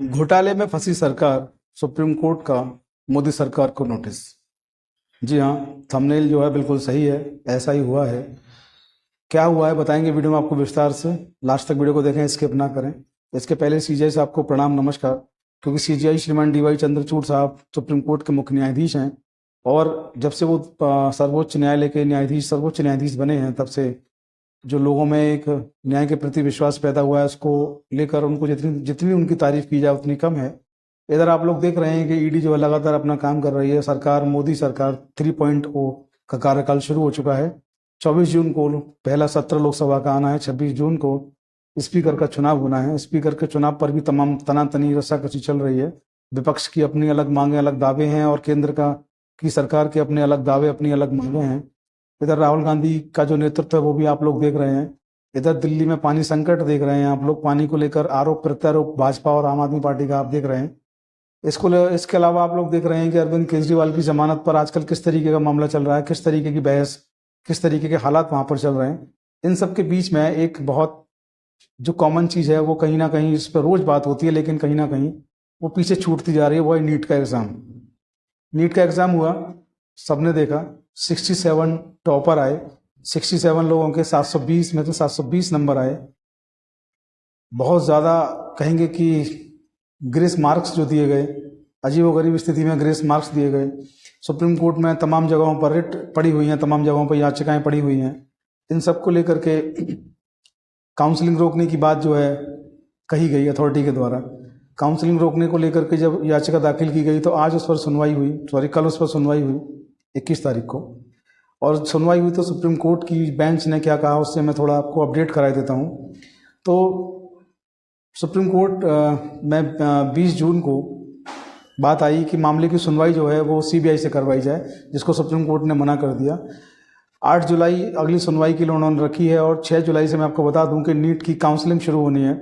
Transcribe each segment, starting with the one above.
घोटाले में फंसी सरकार, सुप्रीम कोर्ट का मोदी सरकार को नोटिस। जी हाँ, थंबनेल जो है बिल्कुल सही है, ऐसा ही हुआ है। क्या हुआ है बताएंगे वीडियो में आपको विस्तार से। लास्ट तक वीडियो को देखें, स्किप ना करें। इसके पहले सीजीआई से आपको प्रणाम नमस्कार, क्योंकि सीजीआई श्रीमान डीवाई चंद्रचूड़ साहब सुप्रीम कोर्ट के मुख्य न्यायाधीश हैं और जब से वो सर्वोच्च न्यायालय के न्यायाधीश सर्वोच्च न्यायाधीश बने हैं तब से जो लोगों में एक न्याय के प्रति विश्वास पैदा हुआ है, उसको लेकर उनको जितनी जितनी उनकी तारीफ की जाए उतनी कम है। इधर आप लोग देख रहे हैं कि ईडी जो है लगातार अपना काम कर रही है। सरकार, मोदी सरकार 3.0 का कार्यकाल शुरू हो चुका है। 24 जून को पहला सत्र लोकसभा का आना है, 26 जून को स्पीकर का चुनाव होना है। स्पीकर के चुनाव पर भी तमाम तनातनी रस्साकसी चल रही है। विपक्ष की अपनी अलग मांगे, अलग दावे हैं और केंद्र की सरकार के अपने अलग दावे, अपनी अलग मांगे हैं। इधर राहुल गांधी का जो नेतृत्व है वो भी आप लोग देख रहे हैं। इधर दिल्ली में पानी संकट देख रहे हैं आप लोग। पानी को लेकर आरोप प्रत्यारोप भाजपा और आम आदमी पार्टी का आप देख रहे हैं। इसके अलावा आप लोग देख रहे हैं कि अरविंद केजरीवाल की जमानत पर आजकल किस तरीके का मामला चल रहा है, किस तरीके की बहस, किस तरीके के हालात वहां पर चल रहे हैं। इन सब के बीच में एक बहुत जो कॉमन चीज है वो कहीं ना कहीं इस पर रोज बात होती है, लेकिन कहीं ना कहीं वो पीछे छूटती जा रही है। वो है नीट का एग्जाम। नीट का एग्जाम हुआ, सबने देखा। 67 टॉपर आए। 67 लोगों के 720 में तो 720 नंबर आए। बहुत ज़्यादा कहेंगे कि ग्रेस मार्क्स जो दिए गए, अजीबोगरीब स्थिति में ग्रेस मार्क्स दिए गए। सुप्रीम कोर्ट में तमाम जगहों पर रिट पड़ी हुई हैं, तमाम जगहों पर याचिकाएं पड़ी हुई हैं। इन सब को लेकर के काउंसलिंग रोकने की बात जो है कही गई अथॉरिटी के द्वारा। काउंसलिंग रोकने को लेकर के जब याचिका दाखिल की गई तो आज उस पर सुनवाई हुई, कल उस पर सुनवाई हुई 21 तारीख को। और सुनवाई हुई तो सुप्रीम कोर्ट की बेंच ने क्या कहा उससे मैं थोड़ा आपको अपडेट करा देता हूँ। तो सुप्रीम कोर्ट में 20 जून को बात आई कि मामले की सुनवाई जो है वो सीबीआई से करवाई जाए, जिसको सुप्रीम कोर्ट ने मना कर दिया। 8 जुलाई अगली सुनवाई के लिए उन्होंने रखी है और 6 जुलाई से मैं आपको बता दूं कि नीट की काउंसलिंग शुरू होनी है।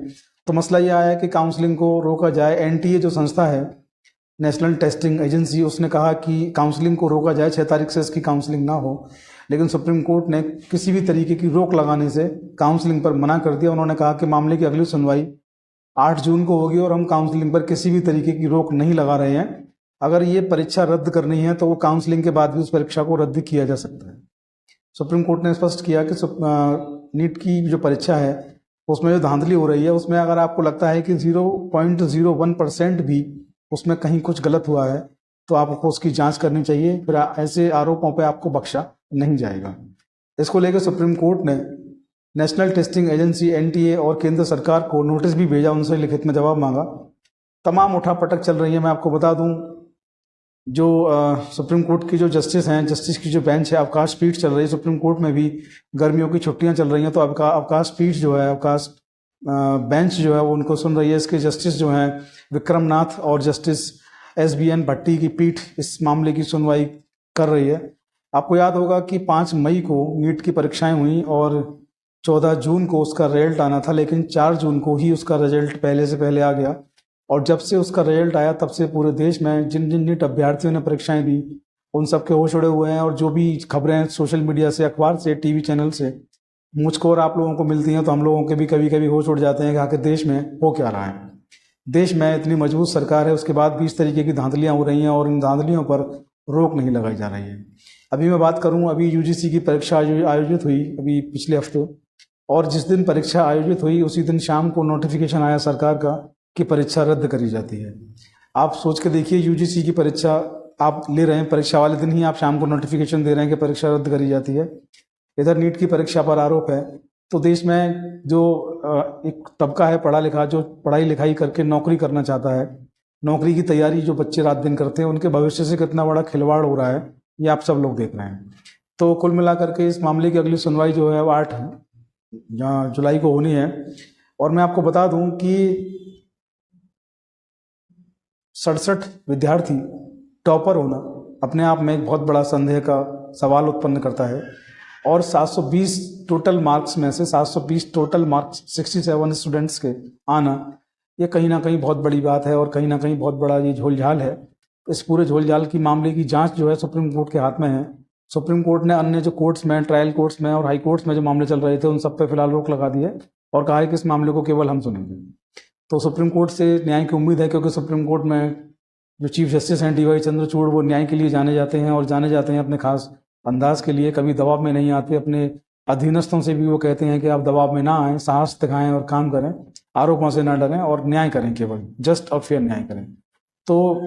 तो मसला यह आया कि काउंसलिंग को रोका जाए। एनटीए जो संस्था है, नेशनल टेस्टिंग एजेंसी, उसने कहा कि काउंसलिंग को रोका जाए, 6 तारीख से इसकी काउंसलिंग ना हो। लेकिन सुप्रीम कोर्ट ने किसी भी तरीके की रोक लगाने से काउंसलिंग पर मना कर दिया। उन्होंने कहा कि मामले की अगली सुनवाई 8 जून को होगी और हम काउंसलिंग पर किसी भी तरीके की रोक नहीं लगा रहे हैं। अगर ये परीक्षा रद्द करनी है तो वो काउंसलिंग के बाद भी उस परीक्षा को रद्द किया जा सकता है। सुप्रीम कोर्ट ने स्पष्ट किया कि नीट की जो परीक्षा है उसमें जो धांधली हो रही है, उसमें अगर आपको लगता है कि 0.01% भी उसमें कहीं कुछ गलत हुआ है तो आपको उसकी जांच करनी चाहिए। फिर ऐसे आरोपों पे आपको बख्शा नहीं जाएगा। इसको लेकर सुप्रीम कोर्ट ने नेशनल टेस्टिंग एजेंसी एनटीए और केंद्र सरकार को नोटिस भी भेजा, उनसे लिखित में जवाब मांगा। तमाम उठापटक चल रही है। मैं आपको बता दूं, जो सुप्रीम कोर्ट की जो जस्टिस हैं, जस्टिस की जो बेंच है, अवकाश पीठ चल रही है। सुप्रीम कोर्ट में भी गर्मियों की छुट्टियां चल रही हैं तो अवकाश पीठ जो है, अवकाश बेंच जो है वो उनको सुन रही है। इसके जस्टिस जो हैं विक्रम नाथ और जस्टिस SBN भट्टी की पीठ इस मामले की सुनवाई कर रही है। आपको याद होगा कि 5 मई को नीट की परीक्षाएं हुई और 14 जून को उसका रिजल्ट आना था, लेकिन 4 जून को ही उसका रिजल्ट पहले से पहले आ गया। और जब से उसका रिजल्ट आया तब से पूरे देश में जिन जिन नीट अभ्यर्थियों ने परीक्षाएं दी उन सबके होश उड़े हुए हैं। और जो भी खबरें सोशल मीडिया से, अखबार से, टीवी चैनल से मुझको और आप लोगों को मिलती हैं तो हम लोगों के भी कभी कभी होश उड़ जाते हैं कि आखिर देश में हो क्या रहा है। देश में इतनी मजबूत सरकार है, उसके बाद भी इस तरीके की धांधलियां हो रही हैं और इन धांधलियों पर रोक नहीं लगाई जा रही है। अभी मैं बात करूं, अभी यूजीसी की परीक्षा आयोजित हुई अभी पिछले हफ्ते, और जिस दिन परीक्षा आयोजित हुई उसी दिन शाम को नोटिफिकेशन आया सरकार का कि परीक्षा रद्द करी जाती है। आप सोच के देखिए, यूजीसी की परीक्षा आप ले रहे हैं, परीक्षा वाले दिन ही आप शाम को नोटिफिकेशन दे रहे हैं कि परीक्षा रद्द करी जाती है। इधर नीट की परीक्षा पर आरोप है। तो देश में जो एक तबका है पढ़ा लिखा, जो पढ़ाई लिखाई करके नौकरी करना चाहता है, नौकरी की तैयारी जो बच्चे रात दिन करते हैं, उनके भविष्य से कितना बड़ा खिलवाड़ हो रहा है ये आप सब लोग देख रहे हैं। तो कुल मिलाकर के इस मामले की अगली सुनवाई जो है वो 8 जुलाई को होनी है। और मैं आपको बता दूं कि 67 विद्यार्थी टॉपर होना अपने आप में एक बहुत बड़ा संदेह का सवाल उत्पन्न करता है। और 720 टोटल मार्क्स में से 720 टोटल मार्क्स 67 स्टूडेंट्स के आना, ये कहीं ना कहीं बहुत बड़ी बात है और कहीं ना कहीं बहुत बड़ा ये झोलझाल है। इस पूरे झोलझाल की मामले की जांच जो है सुप्रीम कोर्ट के हाथ में है। सुप्रीम कोर्ट ने अन्य जो कोर्ट्स में, ट्रायल कोर्ट्स में और हाई कोर्ट्स में जो मामले चल रहे थे उन सब पे फिलहाल रोक लगा दी है और कहा है कि इस मामले को केवल हम सुनेंगे। तो सुप्रीम कोर्ट से न्याय की उम्मीद है, क्योंकि सुप्रीम कोर्ट में जो चीफ जस्टिस हैं DY चंद्रचूड़, वो न्याय के लिए जाने जाते हैं और जाने जाते हैं अपने खास अंदाज के लिए। कभी दबाव में नहीं आते, अपने अधीनस्थों से भी वो कहते हैं कि आप दबाव में ना आएं, साहस दिखाएं और काम करें, आरोपों से ना डरें और न्याय करें, केवल जस्ट और फेयर न्याय करें। तो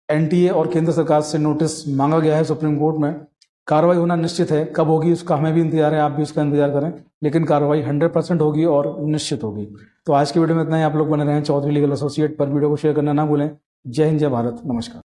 NTA और केंद्र सरकार से नोटिस मांगा गया है सुप्रीम कोर्ट में। कार्रवाई होना निश्चित है, कब होगी उसका हमें भी इंतजार है, आप भी उसका इंतजार करें, लेकिन कार्रवाई 100% होगी और निश्चित होगी। तो आज की वीडियो में इतना ही। आप लोग बने रहें चौधरी लीगल एसोसिएट पर। वीडियो को शेयर करना ना भूलें। जय हिंद, जय भारत, नमस्कार।